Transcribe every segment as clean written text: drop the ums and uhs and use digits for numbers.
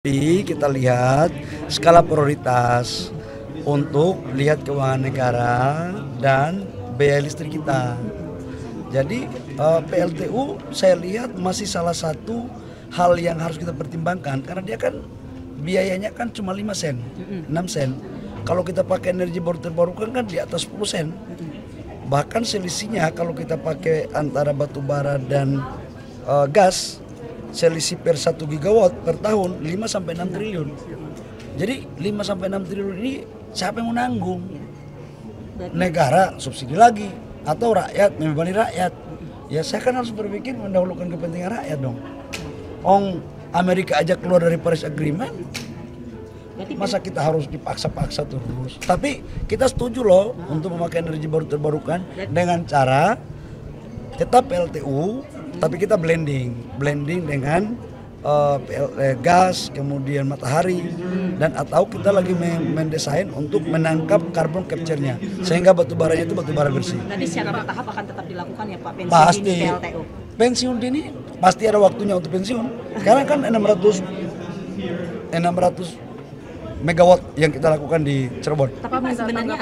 Jadi kita lihat skala prioritas untuk lihat keuangan negara dan biaya listrik kita. Jadi PLTU saya lihat masih salah satu hal yang harus kita pertimbangkan karena dia kan biayanya kan cuma 5 sen, 6 sen. Kalau kita pakai energi baru terbarukan kan di atas 10 sen. Bahkan selisihnya kalau kita pakai antara batu bara dan gas, selisih per 1 gigawatt per tahun 5-6 triliun. Jadi 5-6 triliun ini siapa yang menanggung? Negara subsidi lagi atau rakyat membebani rakyat? Ya saya kan harus berpikir mendahulukan kepentingan rakyat dong. Amerika aja keluar dari Paris Agreement, masa kita harus dipaksa-paksa terus? Tapi kita setuju loh untuk memakai energi baru terbarukan dengan cara tetap PLTU, tapi kita blending dengan gas, kemudian matahari, dan atau kita lagi mendesain untuk menangkap carbon capture-nya sehingga batu baranya itu batu bara bersih. Nanti secara bertahap akan tetap dilakukan ya Pak, pensiun Pasti dini PLTU. pensiun dini pasti ada waktunya untuk pensiun. Sekarang kan 600 megawatt yang kita lakukan di Cirebon. Tapi Pak, sebenarnya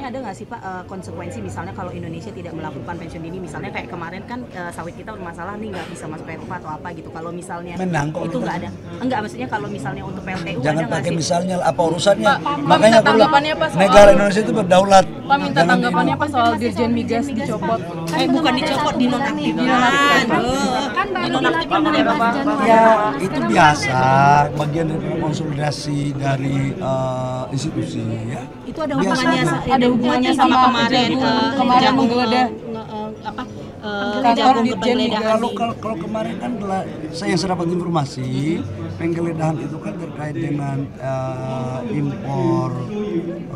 ada nggak sih Pak konsekuensi misalnya kalau Indonesia tidak melakukan pensiun dini, misalnya kayak kemarin kan sawit kita bermasalah nih, nggak bisa masuk Eropa atau apa gitu. Kalau misalnya Menang kok itu nggak ada, enggak, maksudnya kalau misalnya untuk PLTU jangan ada pakai sih? misalnya apa urusannya. Pak, Makanya minta tanggapannya, Pak, soal- negara Indonesia itu berdaulat. Pak, minta tanggapannya Pak soal Dirjen Migas dicopot. Bukan dicopot, dinonaktifkan. Kan Dinonaktifkan oleh Bapak. Ya itu biasa, bagian dari konsolidasi dari institusi ya. Itu ada Biasa. hubungannya sama kemarin kemarin menggeledah kantor Dirjen Migas. Kalau kemarin kan saya yang dapat informasi penggeledahan itu kan terkait dengan impor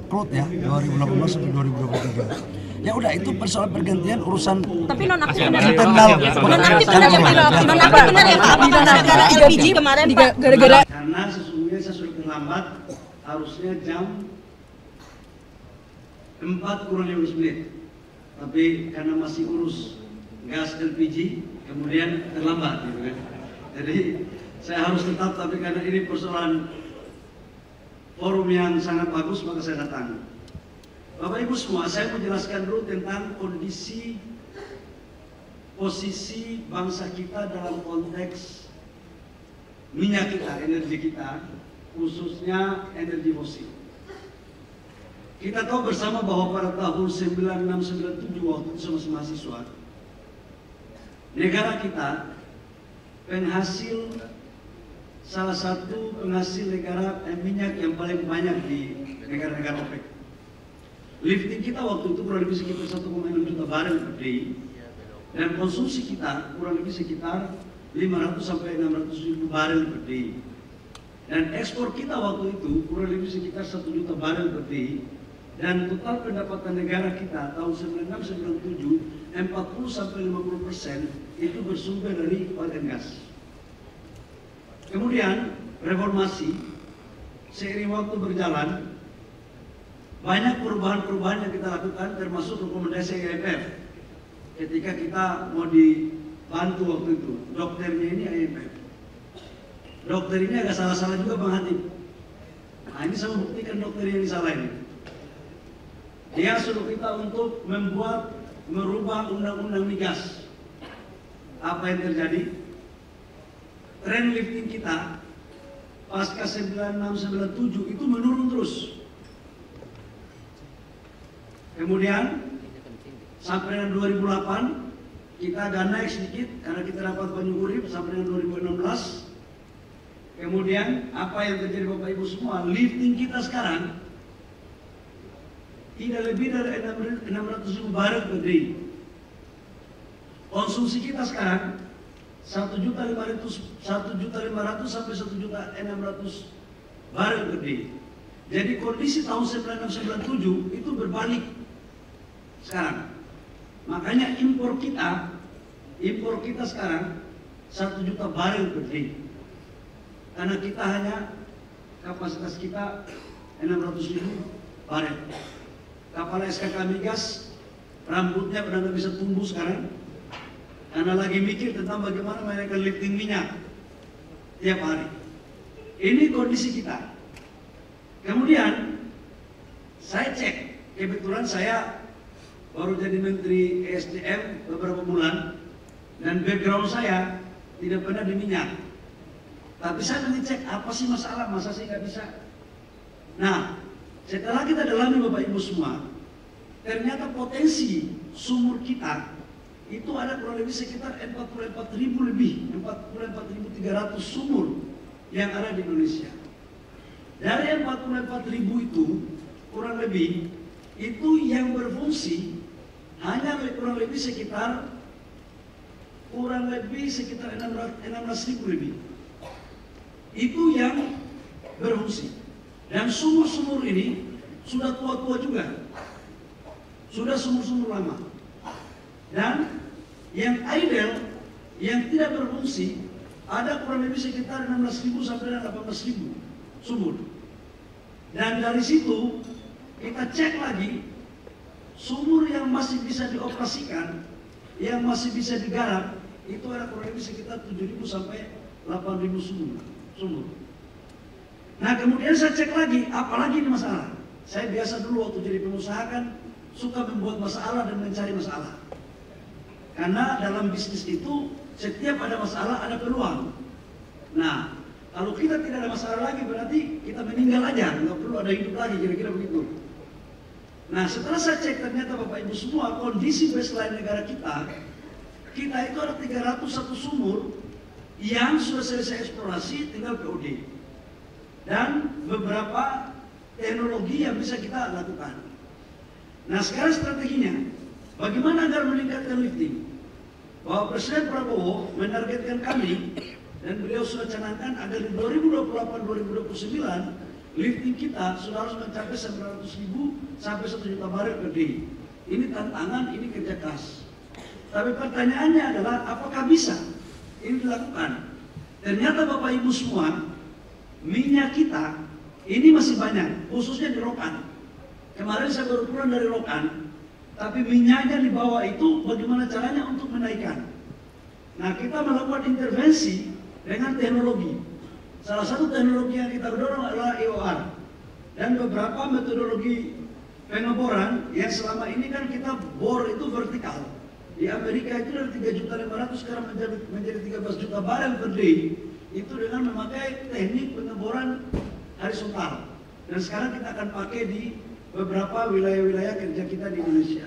crude ya 2018 sampai 2023. Ya udah itu persoalan pergantian urusan tapi nonaktif benar internal. Nonaktif benar ya Pak. Gara-gara LPG kemarin Pak. Gara-gara Karena sesungguhnya saya sudah terlambat, harusnya jam 4 kurang 15 menit. Tapi karena masih urus gas LPG, kemudian terlambat gitu kan. Jadi saya harus tetap, tapi karena ini persoalan forum yang sangat bagus, maka saya datang. Bapak Ibu semua, saya mau jelaskan dulu tentang kondisi posisi bangsa kita dalam konteks minyak kita, energi kita, khususnya energi fosil. Kita tahu bersama bahwa pada tahun 96-97 waktu itu masih mahasiswa, negara kita salah satu penghasil negara minyak yang paling banyak di negara-negara OPEC. Lifting kita waktu itu kurang lebih sekitar 1,6 juta barel per day, dan konsumsi kita kurang lebih sekitar 500 sampai 600 ribu barel per day. Dan ekspor kita waktu itu kurang lebih sekitar 1 juta barel per day. Dan total pendapatan negara kita tahun 96-97 40 sampai 50% itu bersumber dari oil and gas. Kemudian reformasi, seiring waktu berjalan, banyak perubahan-perubahan yang kita lakukan, termasuk rekomendasi IMF. Ketika kita mau dibantu waktu itu, dokternya ini IMF. Dokter ini agak salah-salah juga Bang Hatip. Nah ini saya membuktikan dokter yang salah ini. Dia suruh kita untuk merubah undang-undang migas. Apa yang terjadi? Tren lifting kita pasca 96-97 itu menurun terus. Kemudian sampai dengan 2008 kita agak naik sedikit karena kita dapat Banyu Urip sampai dengan 2016. Kemudian apa yang terjadi Bapak Ibu semua, lifting kita sekarang tidak lebih dari 600 ribu barel per day. Konsumsi kita sekarang 1.500 sampai 1.600 barel per day. Jadi kondisi tahun 96-97 itu berbalik sekarang. Makanya impor kita sekarang 1 juta barel per day. Karena kita hanya kapasitas kita 600 ribu barel. Kapal SKK Migas rambutnya udah nggak bisa tumbuh sekarang karena lagi mikir tentang bagaimana menaikkan lifting minyak tiap hari. Ini kondisi kita. Kemudian saya cek, kebetulan saya baru jadi Menteri ESDM beberapa bulan dan background saya tidak pernah di minyak. Tapi saya mengecek apa sih masalah, masa sih nggak bisa. Nah, setelah kita dalami Bapak Ibu semua, ternyata potensi sumur kita itu ada kurang lebih sekitar 44.000 lebih, 44.300 sumur yang ada di Indonesia. Dari 44.000 itu kurang lebih itu yang berfungsi hanya kurang lebih sekitar 16.000 lebih. Itu yang berfungsi. Dan sumur-sumur ini sudah tua-tua juga. Sudah sumur-sumur lama. Dan yang idle, yang tidak berfungsi, ada kurang lebih sekitar 16.000 sampai 18.000 sumur. Dan dari situ kita cek lagi sumur yang masih bisa dioperasikan, yang masih bisa digarap, itu ada kurang lebih sekitar 7.000 sampai 8.000 sumur. Nah kemudian saya cek lagi, apalagi ini masalah. Saya biasa dulu waktu jadi pengusaha kan suka membuat masalah dan mencari masalah. Karena dalam bisnis itu setiap ada masalah ada peluang. Nah kalau kita tidak ada masalah lagi berarti kita meninggal aja, nggak perlu ada hidup lagi, kira-kira begitu. Nah setelah saya cek ternyata Bapak Ibu semua kondisi baseline negara kita itu ada 301 sumur yang sudah selesai eksplorasi tinggal POD. Dan beberapa teknologi yang bisa kita lakukan. Nah sekarang strateginya, bagaimana agar meningkatkan lifting? Bahwa Presiden Prabowo menargetkan kami, dan beliau sudah canangkan agar di 2028-2029, lifting kita sudah harus mencapai 900.000 sampai 1 juta barel per day. Ini tantangan, ini kerja keras. Tapi pertanyaannya adalah, apakah bisa ini dilakukan? Ternyata Bapak Ibu semua, minyak kita ini masih banyak, khususnya di Rokan. Kemarin saya baru pulang dari Rokan, tapi minyaknya di bawah itu bagaimana caranya untuk menaikkan. Nah kita melakukan intervensi dengan teknologi. Salah satu teknologi yang kita dorong adalah EOR dan beberapa metodologi pengeboran yang selama ini kan kita bor itu vertikal. Di Amerika itu dari 3.500.000 sekarang menjadi 13 juta barel per day. Itu dengan memakai teknik pengeboran horizontal. Dan sekarang kita akan pakai di beberapa wilayah-wilayah kerja kita di Indonesia.